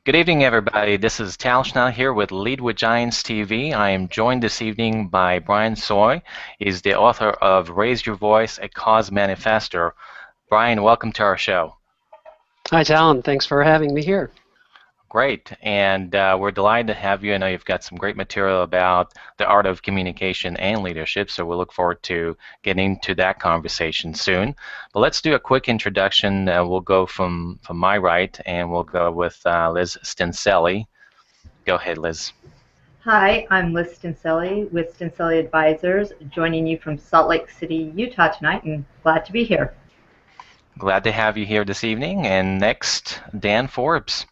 Good evening, everybody. This is Talshna here with Lead with Giants TV. I am joined this evening by Brian Sooy. He's the author of Raise Your Voice, A Cause Manifesto. Brian, welcome to our show. Hi, Talon. Thanks for having me here. Great, and we're delighted to have you. I know you've got some great material about the art of communication and leadership, so we'll look forward to getting into that conversation soon. But let's do a quick introduction. We'll go from my right, and we'll go with Liz Stencil. Go ahead, Liz. Hi, I'm Liz Stencil with Stencil Advisors, joining you from Salt Lake City, Utah tonight, and glad to be here. Glad to have you here this evening. And next, Dan Forbes.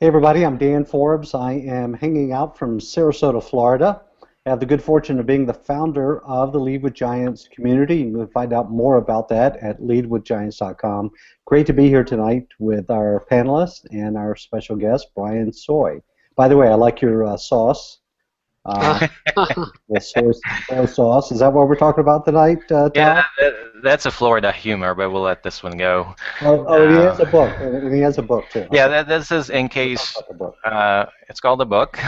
Hey everybody, I'm Dan Forbes. I am hanging out from Sarasota, Florida. I have the good fortune of being the founder of the Lead with Giants community. You can find out more about that at leadwithgiants.com. Great to be here tonight with our panelists and our special guest, Brian Sooy. By the way, I like your sauce. The soy sauce. Is that what we're talking about tonight, Tom? Yeah, that's a Florida humor, but we'll let this one go. Oh, he has a book. And he has a book, too. Yeah, this is in case. It's called the book.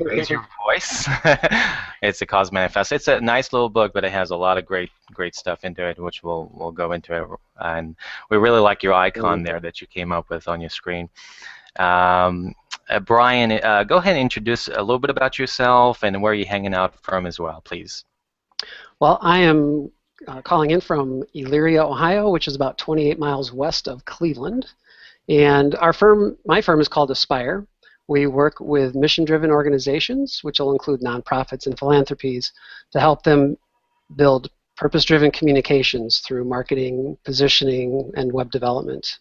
Raise Your Voice. It's A Cause Manifesto. It's a nice little book, but it has a lot of great stuff into it, which we'll go into it. And we really like your icon there that you came up with on your screen. Brian, go ahead and introduce a little bit about yourself and where you're hanging out from as well, please. Well, I am calling in from Elyria, Ohio, which is about 28 miles west of Cleveland. And my firm is called Aspire. We work with mission-driven organizations, which will include nonprofits and philanthropies, to help them build purpose-driven communications through marketing, positioning, and web development.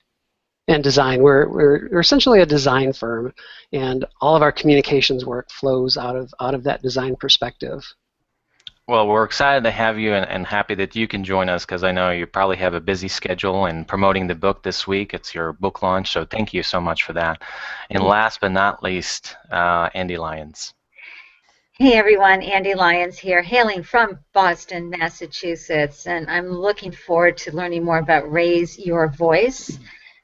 And design. We're essentially a design firm, and all of our communications work flows out of that design perspective. Well, we're excited to have you and happy that you can join us, because I know you probably have a busy schedule and promoting the book this week. It's your book launch, so thank you so much for that. And last but not least, Andy Lyons. Hey everyone, Andy Lyons here, hailing from Boston, Massachusetts, and I'm looking forward to learning more about Raise Your Voice.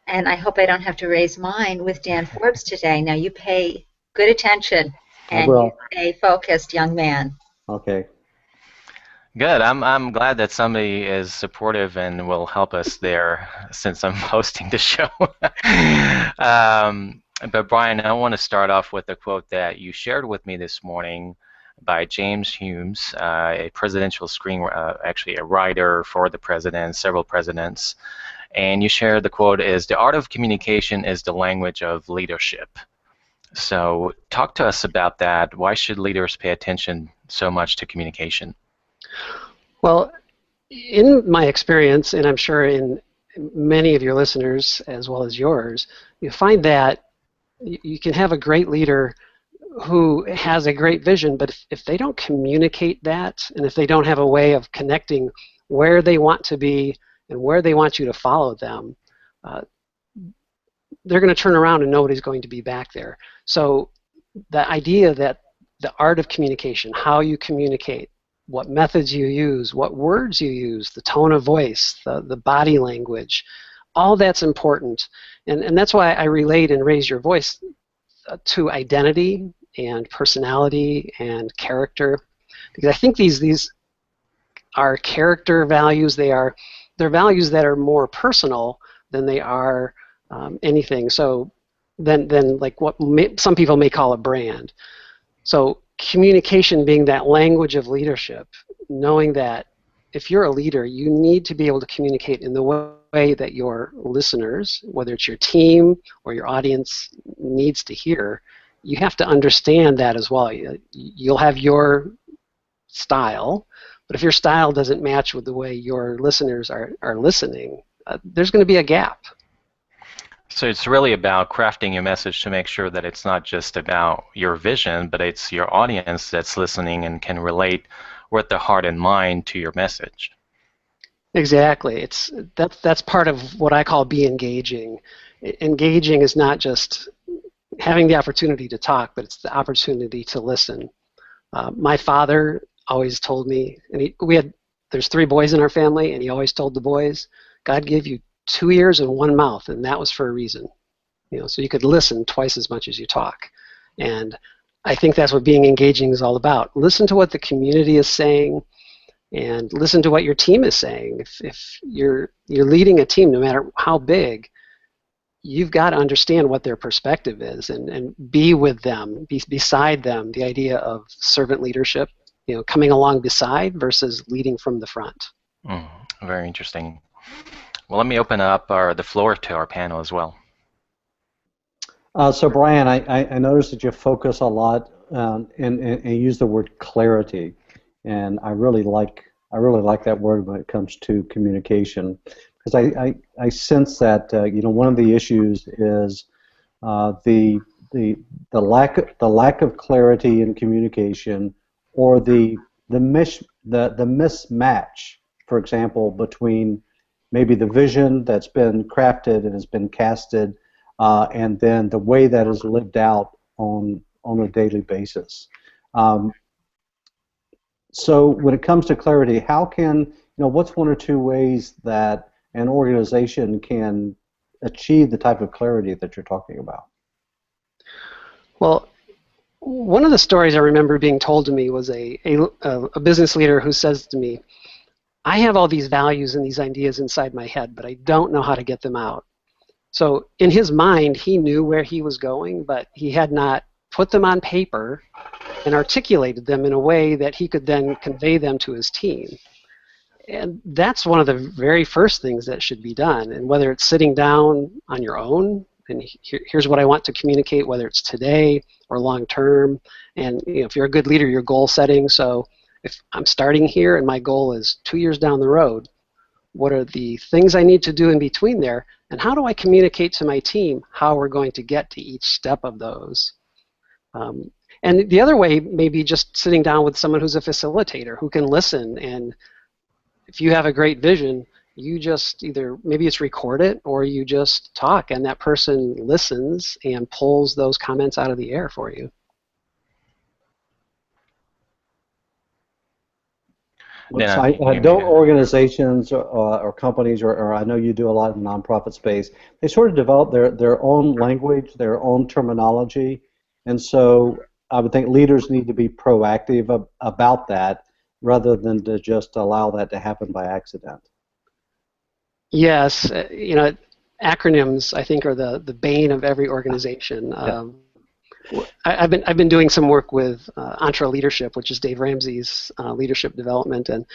And I hope I don't have to raise mine with Dan Forbes today. Now you pay good attention and you're a focused young man. Okay. Good. I'm glad that somebody is supportive and will help us there since I'm hosting the show. But Brian, I want to start off with a quote that you shared with me this morning by James Humes, a presidential actually a writer for the president, several presidents. And you shared the quote is, "The art of communication is the language of leadership." So talk to us about that. Why should leaders pay attention so much to communication? Well, in my experience, and I'm sure in many of your listeners as well as yours, you find that you can have a great leader who has a great vision, but if they don't communicate that, and if they don't have a way of connecting where they want to be and where they want you to follow them, they're going to turn around and nobody's going to be back there. So the idea that the art of communication, how you communicate, what methods you use, what words you use, the tone of voice, the body language, all that's important. And that's why I relate and Raise Your Voice to identity and personality and character, because I think these are character values. They're values that are more personal than they are anything. So than like what some people may call a brand. So communication being that language of leadership, knowing that if you're a leader, you need to be able to communicate in the way that your listeners, whether it's your team or your audience, needs to hear. You have to understand that as well. You'll have your style, but if your style doesn't match with the way your listeners are listening, there's going to be a gap. So it's really about crafting your message to make sure that it's not just about your vision, but it's your audience that's listening and can relate with their heart and mind to your message. Exactly. That's part of what I call be engaging. Engaging is not just having the opportunity to talk, but it's the opportunity to listen. My father always told me, and there's 3 boys in our family, and he always told the boys, God gave you 2 ears and 1 mouth, and that was for a reason. So you could listen twice as much as you talk. And I think that's what being engaging is all about. Listen to what the community is saying, and listen to what your team is saying. If you're leading a team, no matter how big, you've got to understand what their perspective is, and be with them, be beside them. The idea of servant leadership, coming along beside versus leading from the front. Very interesting. Well, let me open up the floor to our panel as well. So Brian, I noticed that you focus a lot and use the word clarity, and I really like that word when it comes to communication, because I sense that one of the issues is the lack of clarity in communication, or the mismatch, for example, between maybe the vision that's been crafted and has been casted, and then the way that is lived out on a daily basis. So when it comes to clarity, how can, what's one or two ways that an organization can achieve the type of clarity that you're talking about? Well, one of the stories I remember being told to me was a business leader who says to me, I have all these values and these ideas inside my head, but I don't know how to get them out. So in his mind, he knew where he was going, but he had not put them on paper and articulated them in a way that he could then convey them to his team. And that's one of the very first things that should be done. And whether it's sitting down on your own, and here's what I want to communicate, whether it's today or long term, and if you're a good leader, you're goal setting. So if I'm starting here and my goal is 2 years down the road, what are the things I need to do in between there, and how do I communicate to my team how we're going to get to each step of those? And the other way may be just sitting down with someone who's a facilitator who can listen, and if you have a great vision, you just either, maybe it's record it, or you just talk, and that person listens and pulls those comments out of the air for you. Don't organizations or companies, or I know you do a lot in the nonprofit space, they sort of develop their own language, their own terminology, and so I would think leaders need to be proactive about that rather than to just allow that to happen by accident. Yes, acronyms I think are the bane of every organization. Yeah. I've been doing some work with EntreLeadership, which is Dave Ramsey's leadership development, and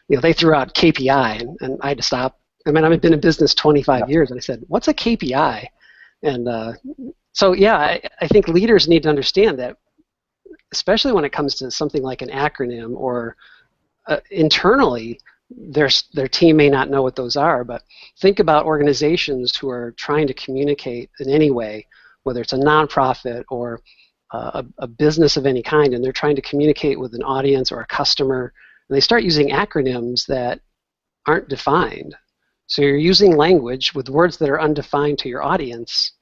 they threw out KPI, and I had to stop. I mean, I've been in business 25 years, and I said, "What's a KPI?" And so, yeah, I think leaders need to understand that, especially when it comes to something like an acronym, or internally, their team may not know what those are. But think about organizations who are trying to communicate in any way, whether it's a nonprofit or a business of any kind, and they're trying to communicate with an audience or a customer, and they start using acronyms that aren't defined. So you're using language with words that are undefined to your audience,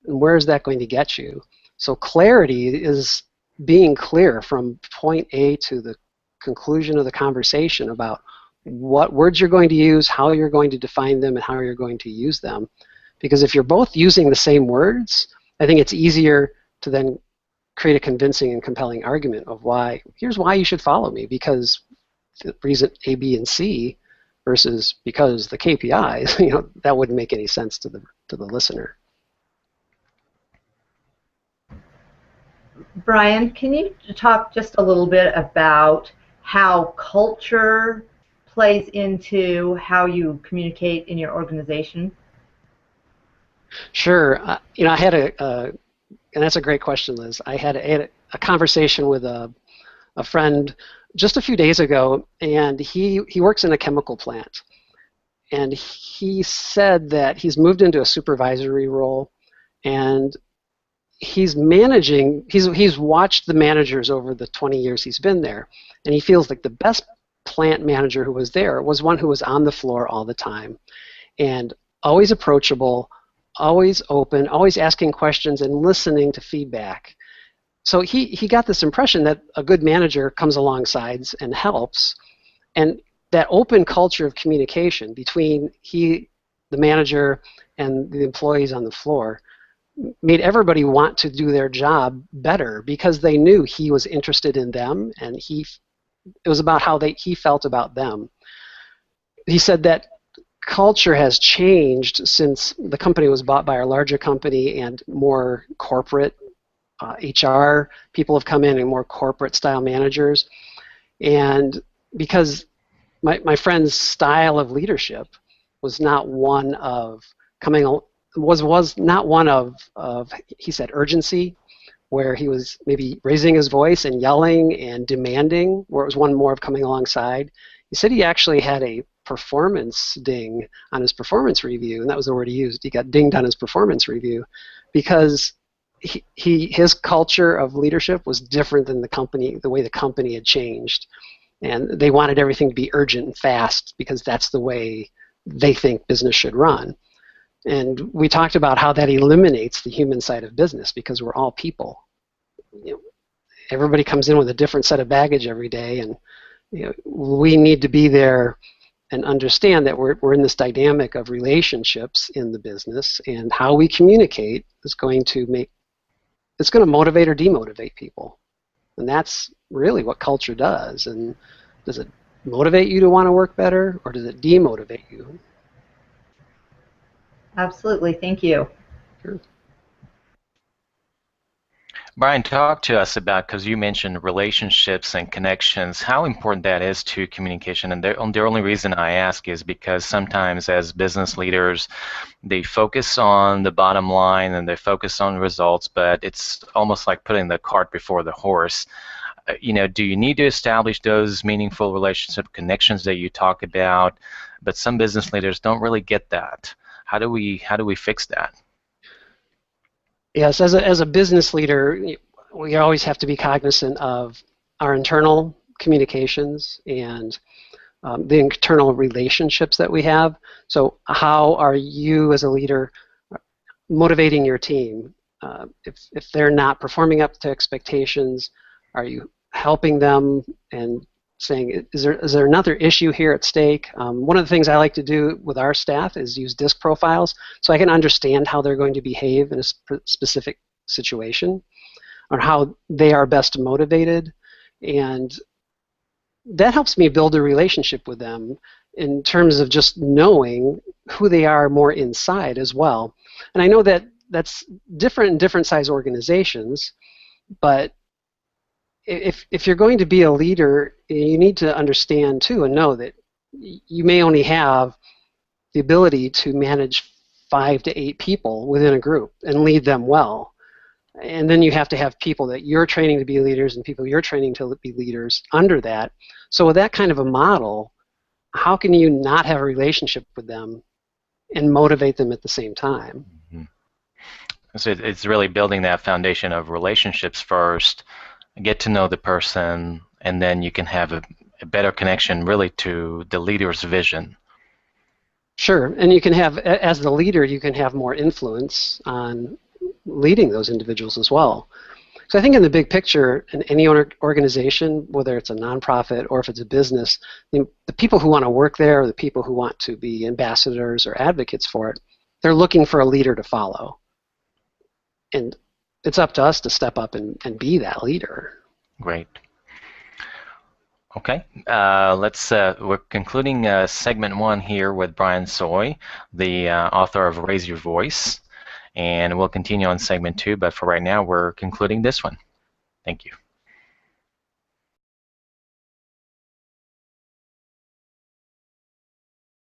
and where is that going to get you? So clarity is being clear from point A to the conclusion of the conversation about what words you're going to use, how you're going to define them, and how you're going to use them. Because if you're both using the same words, I think it's easier to then create a convincing and compelling argument of here's why you should follow me, because the reason A, B, and C versus because the KPIs, that wouldn't make any sense to the listener. Brian, can you talk just a little bit about how culture plays into how you communicate in your organization? Sure. I had and that's a great question, Liz. I had a conversation with a friend just a few days ago, and he works in a chemical plant. And he said that he's moved into a supervisory role, and he's watched the managers over the 20 years he's been there, and he feels like the best plant manager who was there was one who was on the floor all the time, and always approachable, always open, always asking questions and listening to feedback. So he got this impression that a good manager comes alongside and helps, and that open culture of communication between the manager and the employees on the floor made everybody want to do their job better because they knew he was interested in them, and it was about how he felt about them. He said that culture has changed since the company was bought by a larger company, and more corporate HR people have come in, and more corporate style managers. And because my friend's style of leadership was not one of was not one of he said urgency, where he was maybe raising his voice and yelling and demanding, where it was one more of coming alongside. He said he actually had a performance ding on his performance review, and that was the word he used. He got dinged on his performance review because his culture of leadership was different than the way the company had changed. And they wanted everything to be urgent and fast because that's the way they think business should run. And we talked about how that eliminates the human side of business because we're all people. Everybody comes in with a different set of baggage every day, and we need to be there and understand that we're in this dynamic of relationships in the business, and how we communicate is going to motivate or demotivate people. And that's really what culture does. And does it motivate you to want to work better, or does it demotivate you? Absolutely. Thank you. Sure. Brian, talk to us about, because you mentioned relationships and connections, how important that is to communication. And the only reason I ask is because sometimes as business leaders, they focus on the bottom line and they focus on results, but it's almost like putting the cart before the horse. Do you need to establish those meaningful relationship connections that you talk about? But some business leaders don't really get that. How do we fix that? Yes, as a business leader, we always have to be cognizant of our internal communications and the internal relationships that we have. So how are you as a leader motivating your team? If they're not performing up to expectations, are you helping them and saying, is there another issue here at stake? One of the things I like to do with our staff is use DISC profiles so I can understand how they're going to behave in a specific situation, or how they are best motivated. And that helps me build a relationship with them in terms of just knowing who they are more inside as well. And I know that that's different in different size organizations, but if you're going to be a leader, you need to understand too and know that you may only have the ability to manage 5 to 8 people within a group and lead them well. And then you have to have people that you're training to be leaders and people you're training to be leaders under that. So with that kind of a model, how can you not have a relationship with them and motivate them at the same time? Mm-hmm. So it's really building that foundation of relationships first, get to know the person, and then you can have a better connection really to the leader's vision. Sure, and you can have, as the leader, you can have more influence on leading those individuals as well. So I think in the big picture, in any organization, whether it's a nonprofit or if it's a business, the people who want to work there, or the people who want to be ambassadors or advocates for it, they're looking for a leader to follow. And it's up to us to step up and be that leader. Great. Okay, we're concluding segment 1 here with Brian Sooy, the author of Raise Your Voice, and we'll continue on segment 2, but for right now we're concluding this one. Thank you.